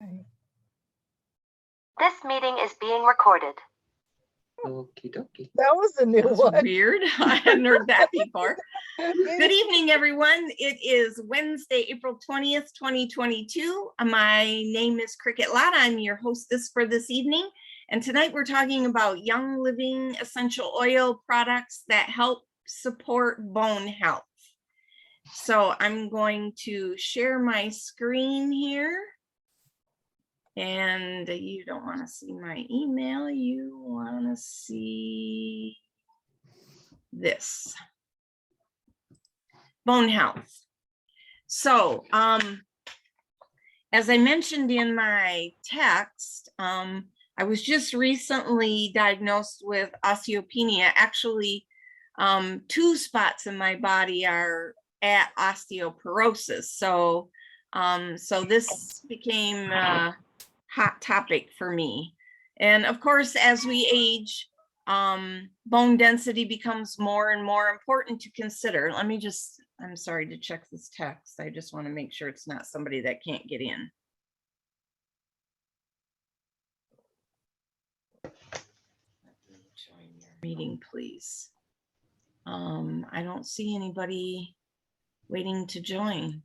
This meeting is being recorded. Okie dokie. That was a new one. Weird. I hadn't heard that before. Good evening, everyone. It is Wednesday, April 20th, 2022. My name is Cricket Lotta. I'm your hostess for this evening. And tonight we're talking about Young Living essential oil products that help support bone health. So I'm going to share my screen here. And you don't want to see my email, you want to see this. Bone health. So, as I mentioned in my text, I was just recently diagnosed with osteopenia. Actually, 2 spots in my body are at osteoporosis. So, so this became hot topic for me. And of course, as we age, bone density becomes more and more important to consider. Let me just, I'm sorry to check this text. I just want to make sure it's not somebody that can't get in. Join your meeting, please. I don't see anybody waiting to join.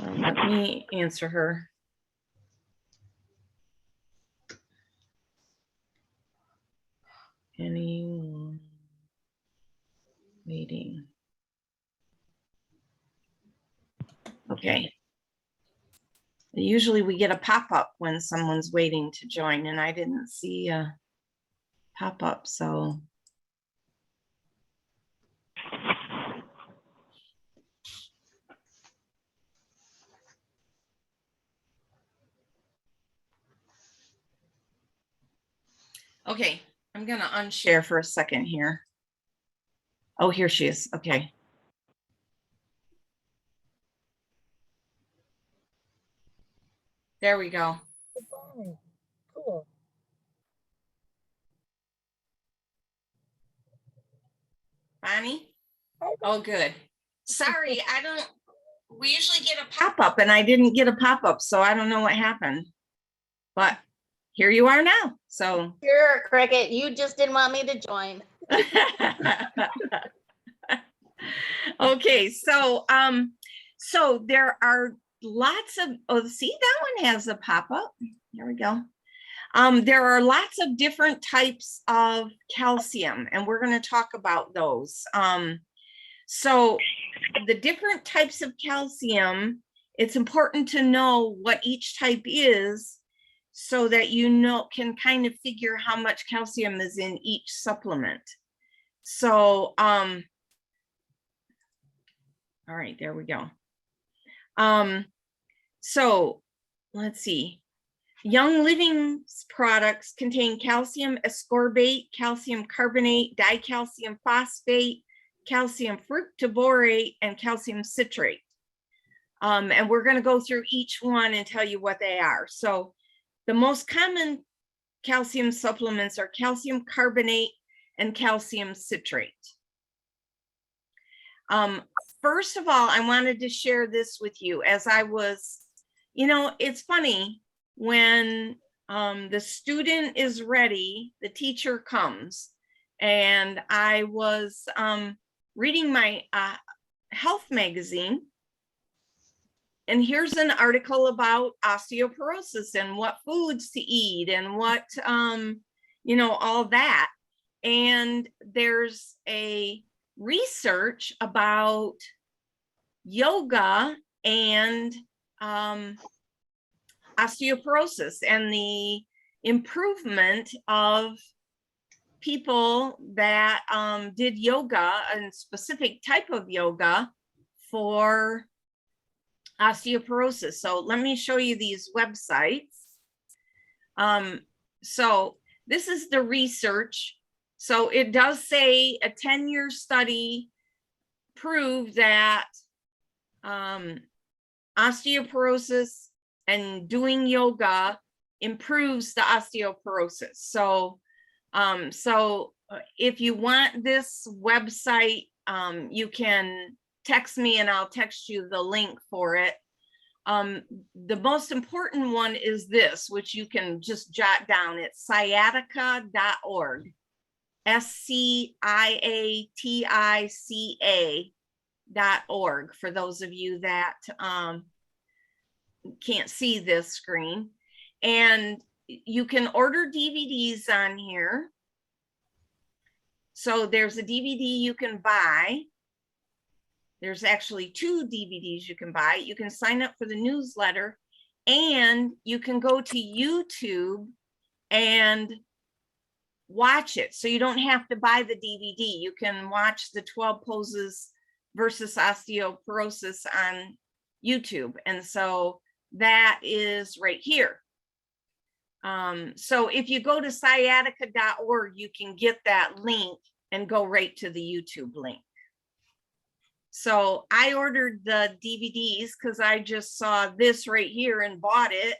Let me answer her. Anyone waiting? Okay. Usually we get a pop-up when someone's waiting to join, and I didn't see a pop-up, so. Okay, I'm gonna unshare for a second here. Oh, here she is. Okay. There we go. Cool. Bonnie? Oh, good. Sorry, we usually get a pop-up and I didn't get a pop-up, so I don't know what happened. But here you are now, so. Sure, Cricket, you just didn't want me to join. Okay, so so there are lots of, oh, see, that one has a pop-up. Here we go. There are lots of different types of calcium, and we're going to talk about those. So the different types of calcium, it's important to know what each type is so that you can kind of figure how much calcium is in each supplement. So, all right, there we go. So let's see. Young Living's products contain calcium ascorbate, calcium carbonate, dicalcium phosphate, calcium fructoborate, and calcium citrate. And we're going to go through each one and tell you what they are. So the most common calcium supplements are calcium carbonate and calcium citrate. First of all, I wanted to share this with you as I was, you know, it's funny when the student is ready, the teacher comes, and I was reading my health magazine, and here's an article about osteoporosis and what foods to eat and what, you know, all that. And there's a research about yoga and osteoporosis and the improvement of people that did yoga, a specific type of yoga for osteoporosis. So let me show you these websites. So this is the research. So it does say a 10-year study proved that osteoporosis and doing yoga improves the osteoporosis. So, if you want this website, you can text me and I'll text you the link for it. The most important one is this, which you can just jot down. It's sciatica.org. SCIATICA.org for those of you that can't see this screen. And you can order DVDs on here. So there's a DVD you can buy. There's actually 2 DVDs you can buy. You can sign up for the newsletter, and you can go to YouTube and watch it. So you don't have to buy the DVD. You can watch the 12 poses versus osteoporosis on YouTube. And so that is right here. So if you go to sciatica.org, you can get that link and go right to the YouTube link. So I ordered the DVDs because I just saw this right here and bought it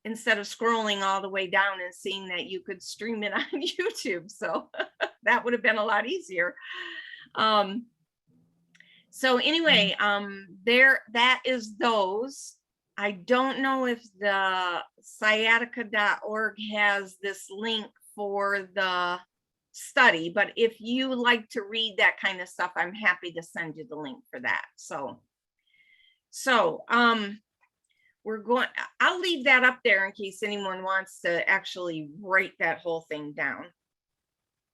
instead of scrolling all the way down and seeing that you could stream it on YouTube. So that would have been a lot easier. So anyway, that is those. I don't know if the sciatica.org has this link for the study, but if you like to read that kind of stuff, I'm happy to send you the link for that. So I'll leave that up there in case anyone wants to actually write that whole thing down.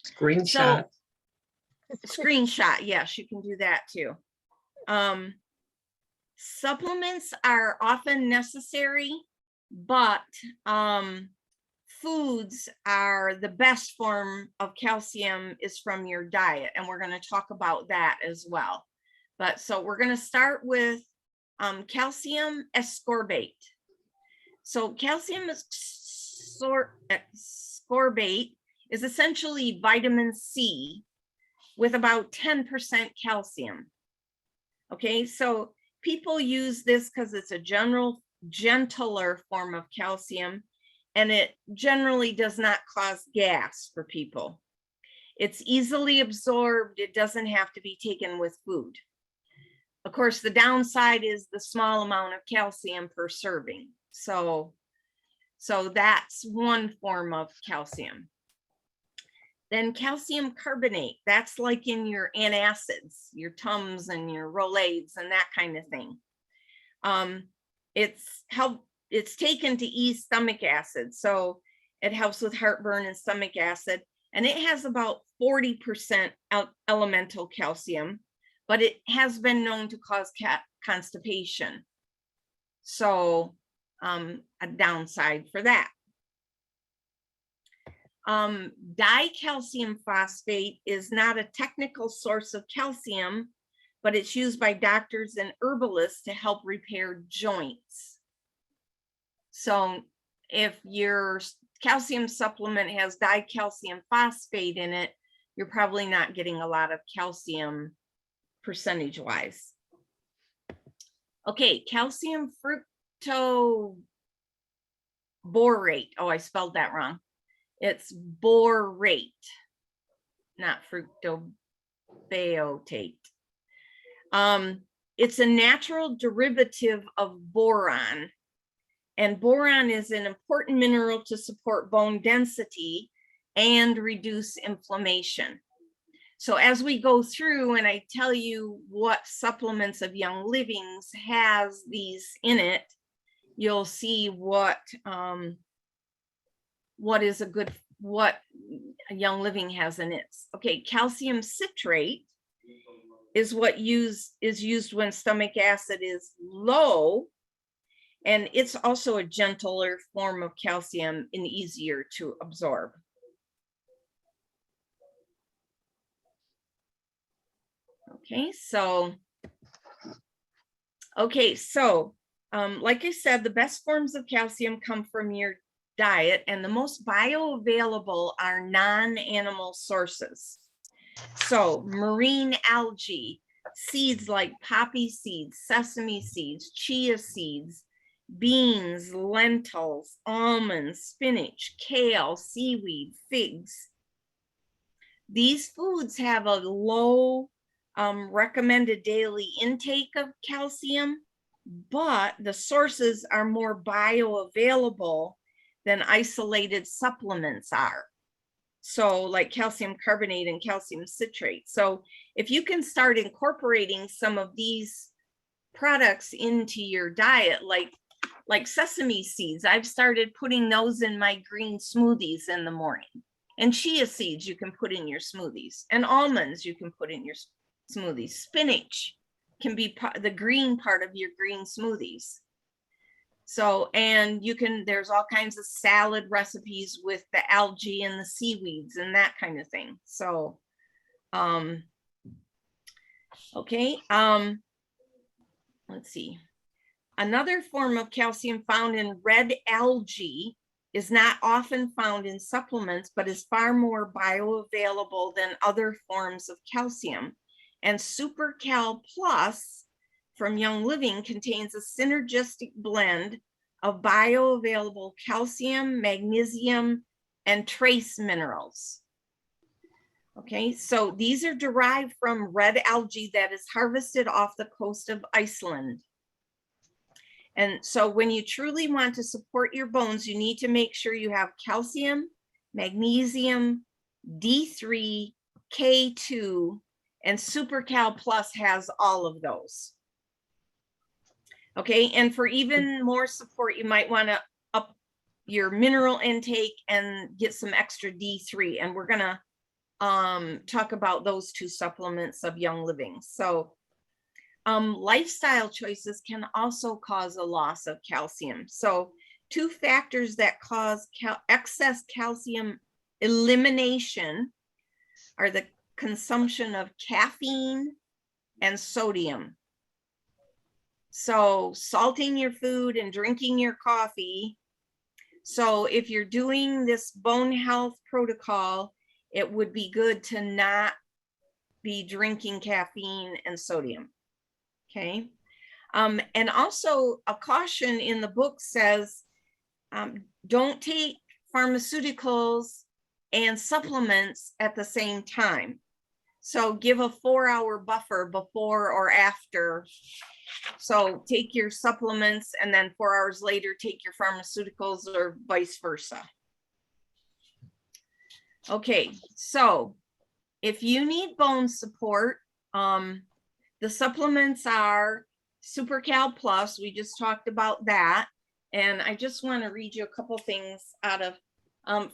Screenshot. Screenshot, yes, you can do that too. Supplements are often necessary, but foods are the best form of calcium is from your diet, and we're going to talk about that as well. But so we're going to start with calcium ascorbate. So calcium ascorbate is essentially vitamin C with about 10% calcium. Okay, so people use this because it's a gentler form of calcium, and it generally does not cause gas for people. It's easily absorbed. It doesn't have to be taken with food. Of course, the downside is the small amount of calcium per serving. So that's one form of calcium. Then calcium carbonate, that's like in your antacids, your Tums and your Rolaids and that kind of thing. It's taken to ease stomach acid. So it helps with heartburn and stomach acid. And it has about 40% elemental calcium, but it has been known to cause constipation. So a downside for that. Dicalcium phosphate is not a technical source of calcium, but it's used by doctors and herbalists to help repair joints. So if your calcium supplement has dicalcium phosphate in it, you're probably not getting a lot of calcium percentage-wise. Okay, calcium fructoborate. Oh, I spelled that wrong. It's borate, not fructobiota. It's a natural derivative of boron, and boron is an important mineral to support bone density and reduce inflammation. So as we go through and I tell you what supplements of Young Living's has these in it, you'll see what Young Living has in it. Okay, calcium citrate is what is used when stomach acid is low, and it's also a gentler form of calcium and easier to absorb. Okay, so like I said, the best forms of calcium come from your diet, and the most bioavailable are non-animal sources. So marine algae, seeds like poppy seeds, sesame seeds, chia seeds, beans, lentils, almonds, spinach, kale, seaweed, figs. These foods have a low recommended daily intake of calcium, but the sources are more bioavailable than isolated supplements are. So like calcium carbonate and calcium citrate. So if you can start incorporating some of these products into your diet, like sesame seeds, I've started putting those in my green smoothies in the morning. And chia seeds you can put in your smoothies, and almonds you can put in your smoothies. Spinach can be the green part of your green smoothies. So, and you can, there's all kinds of salad recipes with the algae and the seaweeds and that kind of thing. So, okay. Let's see. Another form of calcium found in red algae is not often found in supplements, but is far more bioavailable than other forms of calcium. And Super Cal Plus from Young Living contains a synergistic blend of bioavailable calcium, magnesium, and trace minerals. Okay, so these are derived from red algae that is harvested off the coast of Iceland. And so when you truly want to support your bones, you need to make sure you have calcium, magnesium, D3, K2, and Super Cal Plus has all of those. Okay, and for even more support, you might want to up your mineral intake and get some extra D3. And we're gonna talk about those two supplements of Young Living. So lifestyle choices can also cause a loss of calcium. So two factors that cause excess calcium elimination are the consumption of caffeine and sodium. So salting your food and drinking your coffee. So if you're doing this bone health protocol, it would be good to not be drinking caffeine and sodium. Okay. And also a caution in the book says, don't take pharmaceuticals and supplements at the same time. So give a 4-hour buffer before or after. So take your supplements and then 4 hours later, take your pharmaceuticals or vice versa. Okay, so if you need bone support, the supplements are Super Cal Plus. We just talked about that. And I just want to read you a couple things out of,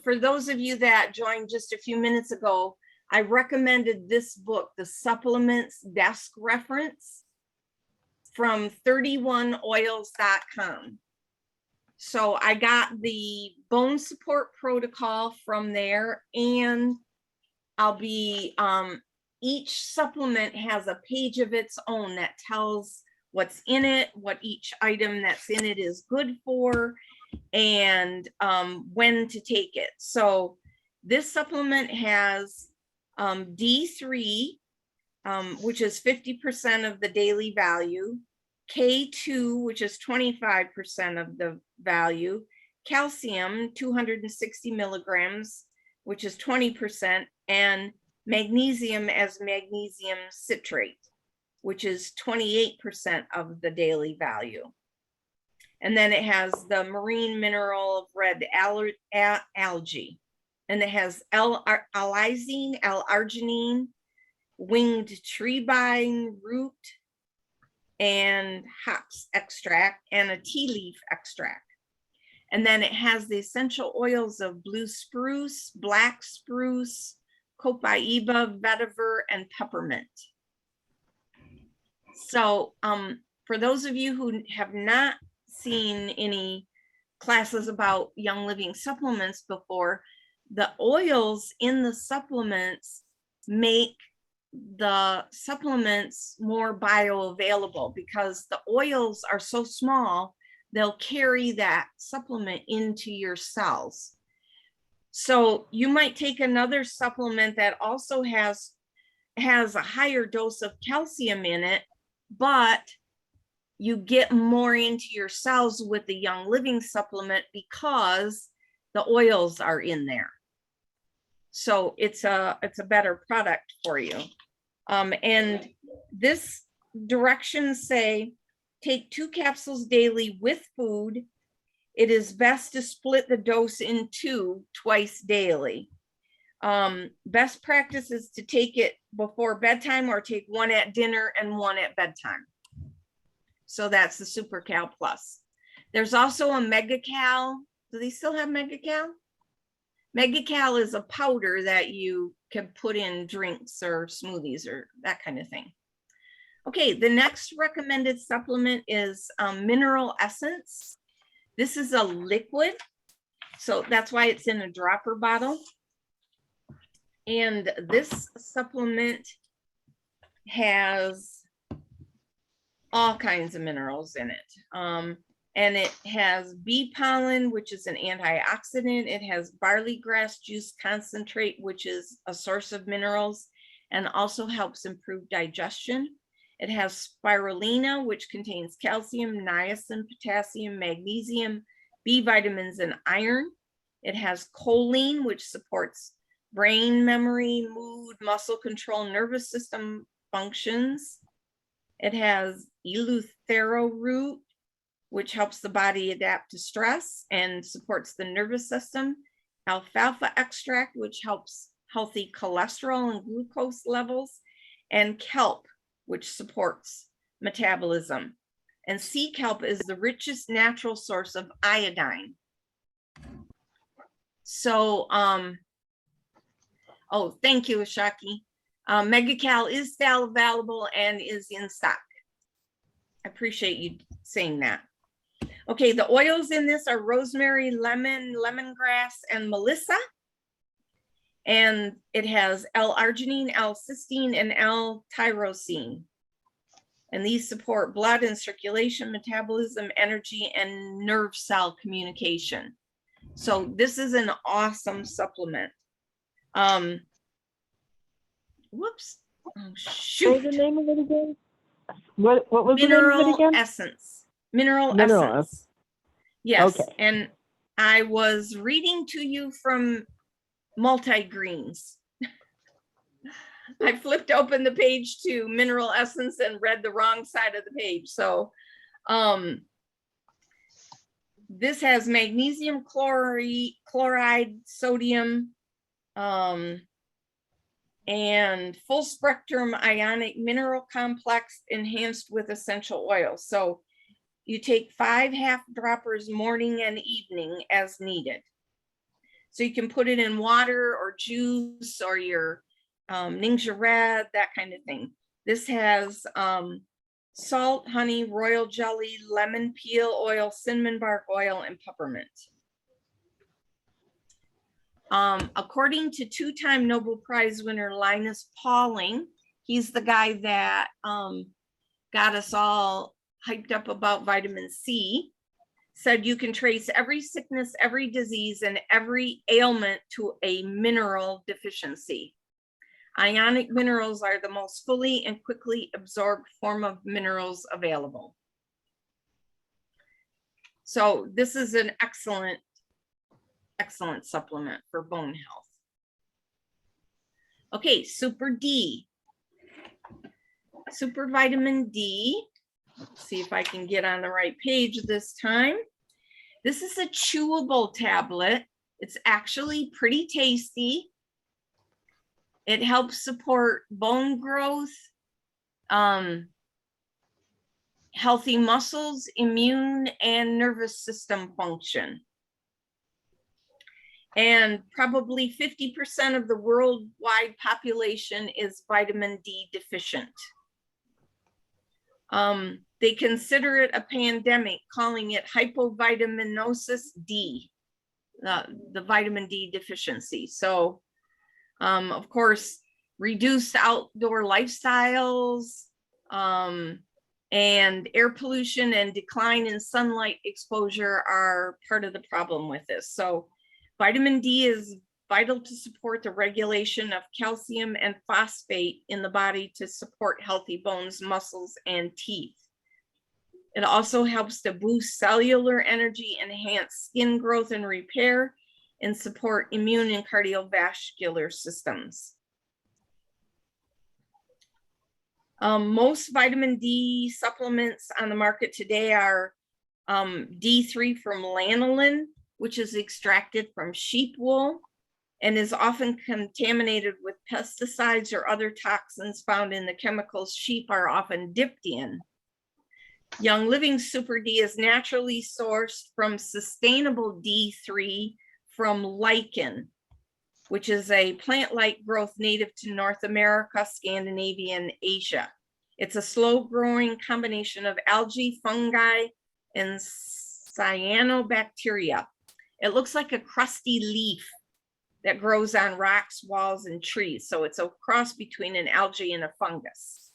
for those of you that joined just a few minutes ago, I recommended this book, the Supplements Desk Reference from 31oils.com. So I got the bone support protocol from there, and I'll be, each supplement has a page of its own that tells what's in it, what each item that's in it is good for, and when to take it. So this supplement has D3, which is 50% of the daily value, K2, which is 25% of the value, calcium, 260 milligrams, which is 20%, and magnesium as magnesium citrate, which is 28% of the daily value. And then it has the marine mineral of red algae. And it has L-lysine, L-arginine, winged tree vine root, and hops extract, and a tea leaf extract. And then it has the essential oils of blue spruce, black spruce, copaiba, vetiver, and peppermint. So for those of you who have not seen any classes about Young Living supplements before, the oils in the supplements make the supplements more bioavailable because the oils are so small, they'll carry that supplement into your cells. So you might take another supplement that also has a higher dose of calcium in it, but you get more into your cells with the Young Living supplement because the oils are in there. So it's a better product for you. And this directions say take 2 capsules daily with food. It is best to split the dose in 2 twice daily. Best practice is to take it before bedtime or take 1 at dinner and 1 at bedtime. So that's the Super Cal Plus. There's also a Mega Cal. Do they still have Mega Cal? Mega Cal is a powder that you can put in drinks or smoothies or that kind of thing. Okay, the next recommended supplement is mineral essence. This is a liquid, so that's why it's in a dropper bottle. And this supplement has all kinds of minerals in it. And it has bee pollen, which is an antioxidant. It has barley grass juice concentrate, which is a source of minerals and also helps improve digestion. It has spirulina, which contains calcium, niacin, potassium, magnesium, B vitamins, and iron. It has choline, which supports brain memory, mood, muscle control, nervous system functions. It has eleuthero root, which helps the body adapt to stress and supports the nervous system. Alfalfa extract, which helps healthy cholesterol and glucose levels. And kelp, which supports metabolism. And sea kelp is the richest natural source of iodine. So, oh, thank you, Ashaki. MegaCal is still available and is in stock. I appreciate you saying that. Okay, the oils in this are rosemary, lemon, lemongrass, and melissa. And it has L-arginine, L-cysteine, and L-tyrosine. And these support blood and circulation, metabolism, energy, and nerve cell communication. So this is an awesome supplement. Whoops. Oh, shoot. What was the name of it again? What was the name of it Mineral again? essence. Mineral Mineral essence. Yes. Okay. And I was reading to you from multi-greens. I flipped open the page to mineral essence and read the wrong side of the page. So this has magnesium chloride, sodium, and full spectrum ionic mineral complex enhanced with essential oils. So you take 5 half droppers morning and evening as needed. So you can put it in water or juice or your Ningxia Red, that kind of thing. This has salt, honey, royal jelly, lemon peel oil, cinnamon bark oil, and peppermint. According to 2-time Nobel Prize winner Linus Pauling, he's the guy that got us all hyped up about vitamin C, said you can trace every sickness, every disease, and every ailment to a mineral deficiency. Ionic minerals are the most fully and quickly absorbed form of minerals available. So this is an excellent supplement for bone health. Okay, Super D. Super vitamin D. Let's see if I can get on the right page this time. This is a chewable tablet. It's actually pretty tasty. It helps support bone growth, healthy muscles, immune and nervous system function. And probably 50% of the worldwide population is vitamin D deficient. They consider it a pandemic, calling it hypovitaminosis D, the vitamin D deficiency. So, of course, reduced outdoor lifestyles and air pollution and decline in sunlight exposure are part of the problem with this. So vitamin D is vital to support the regulation of calcium and phosphate in the body to support healthy bones, muscles, and teeth. It also helps to boost cellular energy, enhance skin growth and repair, and support immune and cardiovascular systems. Most vitamin D supplements on the market today are D3 from lanolin, which is extracted from sheep wool and is often contaminated with pesticides or other toxins found in the chemicals sheep are often dipped in. Young Living Super D is naturally sourced from sustainable D3 from lichen, which is a plant-like growth native to North America, Scandinavia, and Asia. It's a slow-growing combination of algae, fungi, and cyanobacteria. It looks like a crusty leaf that grows on rocks, walls, and trees. So it's a cross between an algae and a fungus.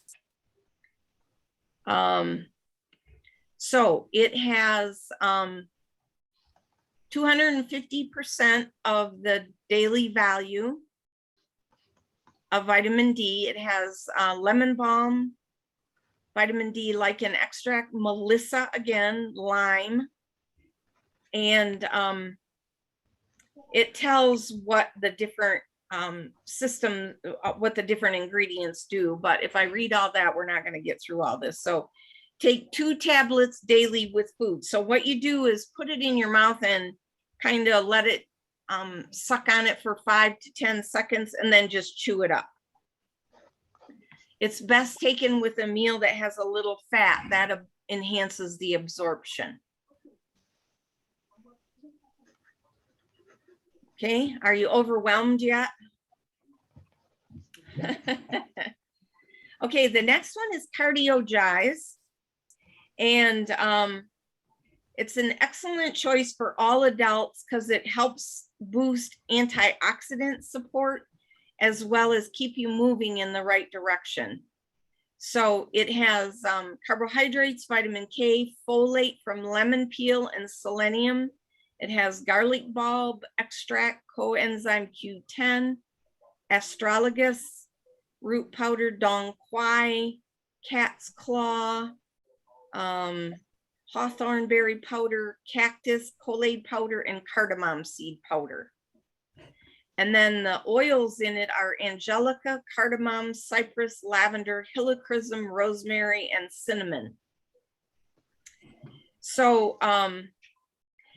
So it has 250% of the daily value of vitamin D. It has lemon balm, vitamin D lichen extract, melissa again, lime, and it tells what the different what the different ingredients do. But if I read all that, we're not going to get through all this. So take 2 tablets daily with food. So what you do is put it in your mouth and kind of let it suck on it for 5 to 10 seconds and then just chew it up. It's best taken with a meal that has a little fat. That enhances the absorption. Okay, are you overwhelmed yet? Okay, the next one is Cardiogyze. And it's an excellent choice for all adults because it helps boost antioxidant support as well as keep you moving in the right direction. So it has carbohydrates, vitamin K, folate from lemon peel, and selenium. It has garlic bulb extract, coenzyme Q10, astragalus, root powder, dong quai, cat's claw, hawthorn berry powder, cactus, colade powder, and cardamom seed powder. And then the oils in it are angelica, cardamom, cypress, lavender, helichrysum, rosemary, and cinnamon. So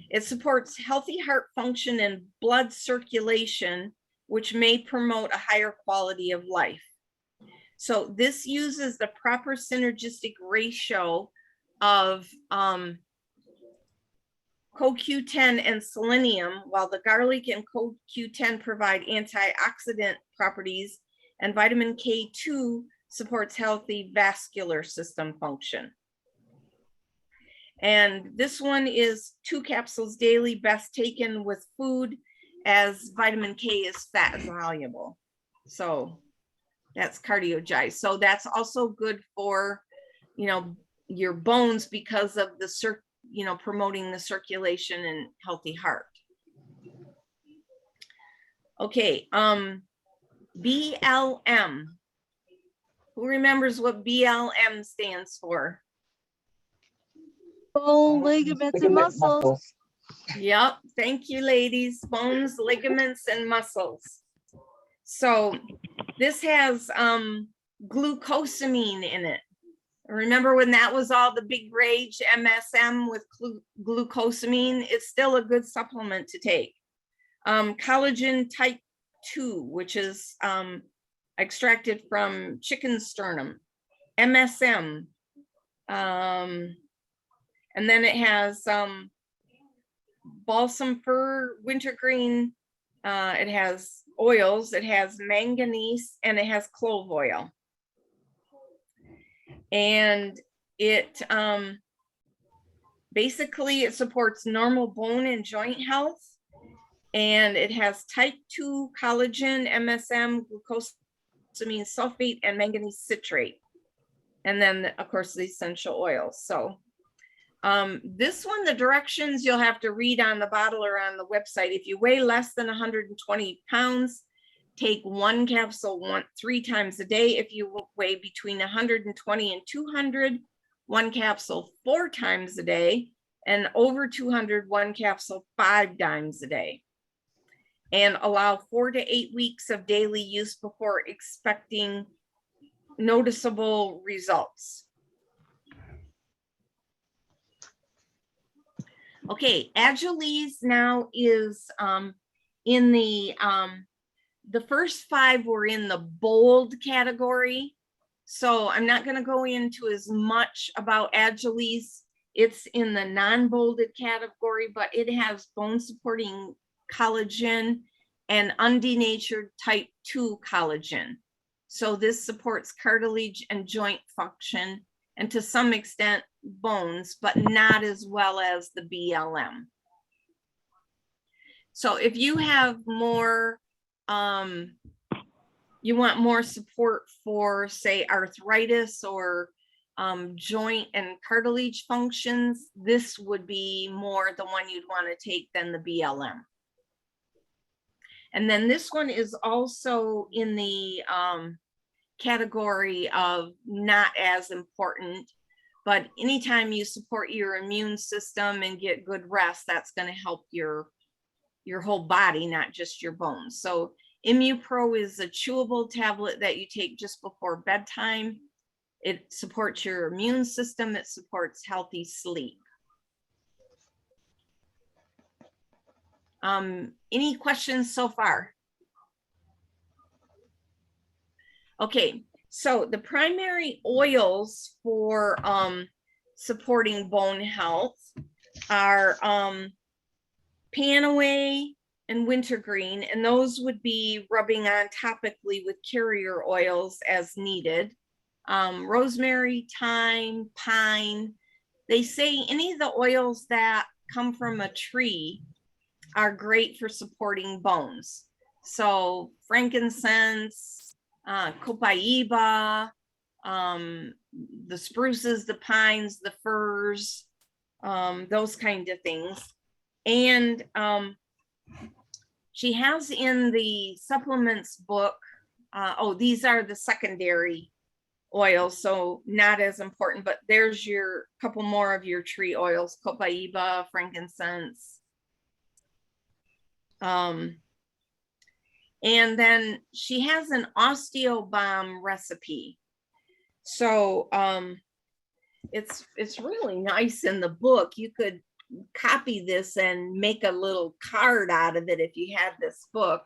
it supports healthy heart function and blood circulation, which may promote a higher quality of life. So this uses the proper synergistic ratio of CoQ10 and selenium, while the garlic and CoQ10 provide antioxidant properties, and vitamin K2 supports healthy vascular system function. And this one is 2 capsules daily, best taken with food, as vitamin K is fat soluble. So that's Cardiogyze. So that's also good for, you know, your bones because of the promoting the circulation and healthy heart. Okay, BLM. Who remembers what BLM stands for? Bone, ligaments, and muscles. Yep, thank you, ladies. Bones, ligaments, and muscles. So this has glucosamine in it. Remember when that was all the big rage, MSM with glucosamine? It's still a good supplement to take. Collagen type 2, which is extracted from chicken sternum. MSM. And then it has balsam fir, wintergreen. It has oils. It has manganese, and it has clove oil. And it basically it supports normal bone and joint health, and it has type 2 collagen, MSM, glucosamine sulfate, and manganese citrate, and then of course the essential oils. So this one, the directions you'll have to read on the bottle or on the website. If you weigh less than 120 pounds, take 1 capsule 3 times a day. If you weigh between 120 and 200, 1 capsule 4 times a day, and over 200, 1 capsule 5 times a day. And allow 4 to 8 weeks of daily use before noticeable results. Okay, Angelis now is in the first 5 were in the bold category. So I'm not going to go into as much about Angelis. It's in the non-bolded category, but it has bone supporting collagen and undenatured type 2 collagen. So this supports cartilage and joint function, and to some extent bones, but not as well as the BLM. So if you have more, you want more support for, say, arthritis or joint and cartilage functions, this would be more the one you'd want to take than the BLM. And then this one is also in the category of not as important, but anytime you support your immune system and get good rest, that's going to help your whole body, not just your bones. So ImmuPro is a chewable tablet that you take just before bedtime. It supports your immune system. It supports healthy sleep. Any questions so far? Okay, so the primary oils for supporting bone health are Panaway and wintergreen, and those would be rubbing on topically with carrier oils as needed. Rosemary, thyme, pine. They say any of the oils that come from a tree are great for supporting bones. So frankincense, copaiba, the spruces, the pines, the firs, those kind of things. And she has in the supplements book, these are the secondary oils, so not as important, but there's your couple more of your tree oils, copaiba, frankincense. And then she has an osteo balm recipe. So it's really nice in the book. You could copy this and make a little card out of it if you had this book.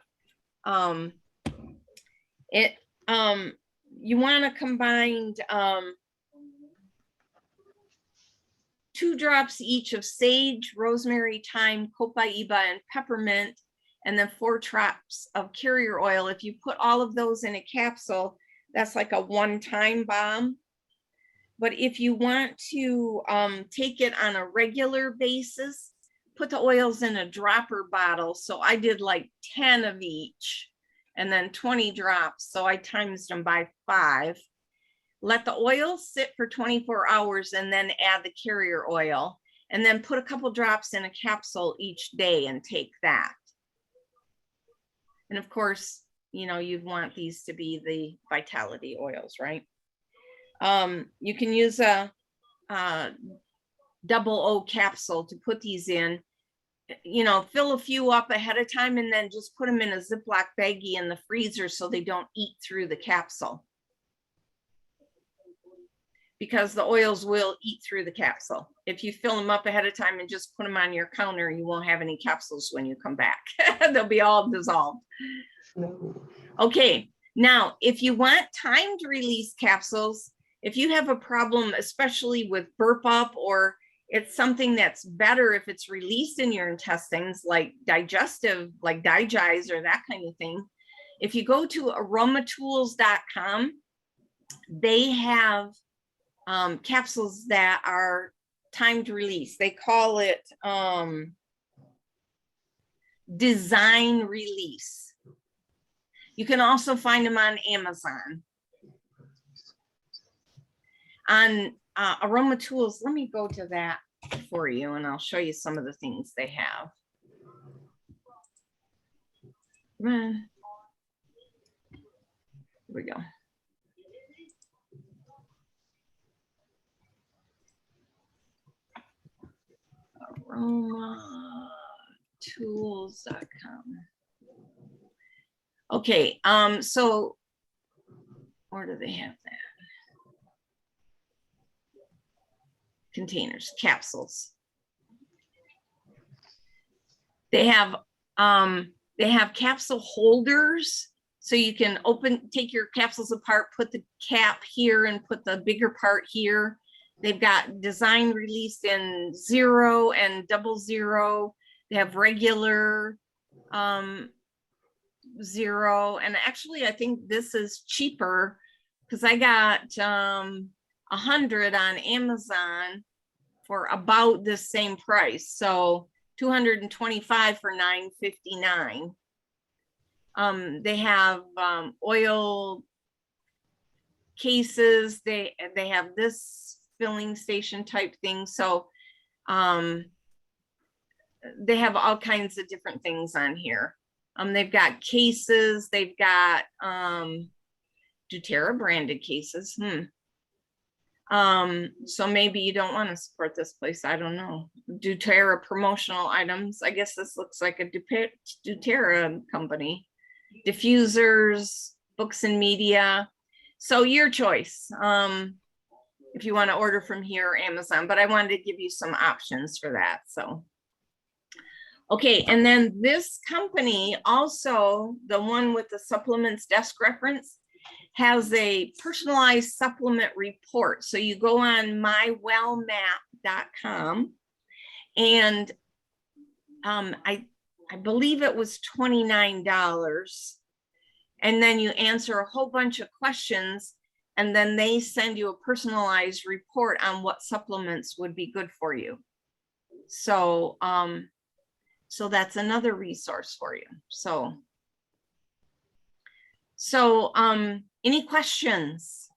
You want to combine 2 drops each of sage, rosemary, thyme, copaiba, and peppermint, and then 4 drops of carrier oil. If you put all of those in a capsule, that's like a one-time balm. But if you want to take it on a regular basis, put the oils in a dropper bottle. So I did like 10 of each and then 20 drops. So I times them by 5. Let the oil sit for 24 hours and then add the carrier oil, and then put a couple drops in a capsule each day and take that. And of course, you know, you'd want these to be the vitality oils, right? You can use a double O capsule to put these in. You know, fill a few up ahead of time and then just put them in a Ziploc baggie in the freezer so they don't eat through the capsule. Because the oils will eat through the capsule. If you fill them up ahead of time and just put them on your counter, you won't have any capsules when you come back. They'll be all dissolved. No. Okay, now if you want timed release capsules, if you have a problem, especially with burp up, or it's something that's better if it's released in your intestines, like digestive, like Cardiogyze or that kind of thing. If you go to aromatools.com, they have capsules that are timed release. They call it design release. You can also find them on Amazon. On Aroma Tools, let me go to that for you and I'll show you some of the things they have. Come on. Here we go. aromatools.com. Okay, so where do they have that? containers, capsules. They have capsule holders, so you can take your capsules apart, put the cap here and put the bigger part here. They've got design released in 0 and 00. They have regular 0, and actually I think this is cheaper because I got 100 on Amazon for about the same price. So 225 for $9.59. They have oil cases. They have this filling station type thing. So they have all kinds of different things on here. They've got cases. They've got doTERRA branded cases. So maybe you don't want to support this place. I don't know. doTERRA promotional items. I guess this looks like a doTERRA company. Diffusers, books and media. So your choice. If you want to order from here or Amazon, but I wanted to give you some options for that. So, okay. And then this company also, the one with the supplements desk reference, has a personalized supplement report. So you go on mywellmap.com and I believe it was $29. And then you answer a whole bunch of questions and then they send you a personalized report on what supplements would be good for you. So, so that's another resource for you. So, any questions?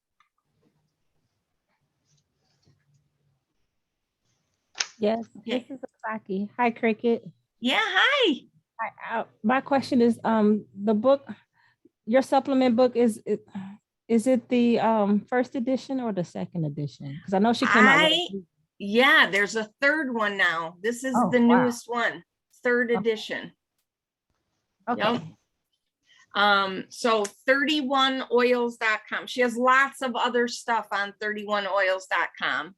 Yes, Okay. this is Asaki. Hi, Cricket. Yeah, hi. My question is, the book, your supplement book, is it the first edition or the second edition? Because I know she came out with Yeah, there's a third one now. This is Oh, the wow. newest one, third edition. Okay. Yep. So 31oils.com. She has lots of other stuff on 31oils.com,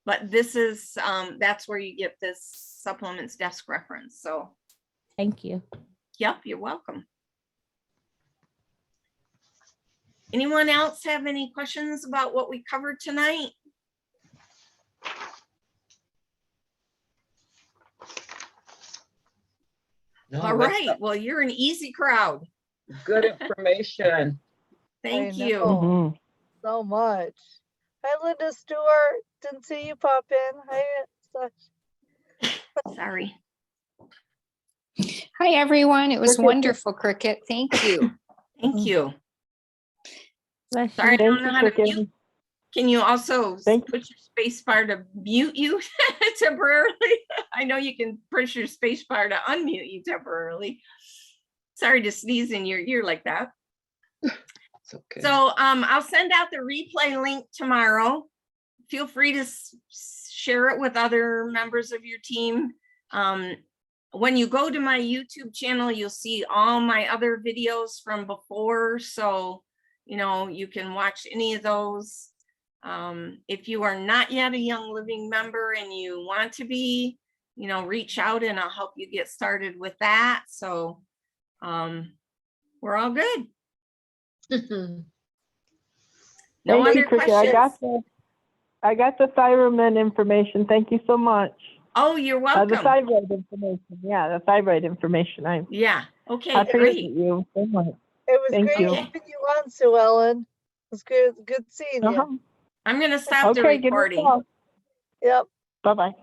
but this is that's where you get this supplements desk reference. So Thank you. yep, you're welcome. Anyone else have any questions about what we covered tonight? No, All that's right, well, you're an easy crowd. good information. Thank I you. know. Mhm. So much. Hi, Linda Stewart. Didn't see you pop in. Hi, Sorry. Hi, everyone. It was Cricket. wonderful, Cricket. Thank you. Thank you. Bless you. Sorry, I don't Thank know you, how to Cricket. mute. Can you also Thank push your space bar to mute you temporarily? I know you can push your space bar to unmute you temporarily. Sorry to sneeze in your ear like that. It's okay. So I'll send out the replay link tomorrow. Feel free to share it with other members of your team. When you go to my YouTube channel, you'll see all my other videos from before. So, you know, you can watch any of those. If you are not yet a Young Living member and you want to be, you know, reach out and I'll help you get started with that. So we're all good. No Thank other you, Cricket. questions? I got the thyroid information. Thank you so much. Oh, you're The welcome. thyroid information. Yeah, the thyroid information. Yeah. Okay, I great. appreciate you so much. It was Thank great you. keeping you on, Sue Ellen. It was good seeing you. I'm going to stop the Okay, give me a recording. call. Yep. Bye-bye.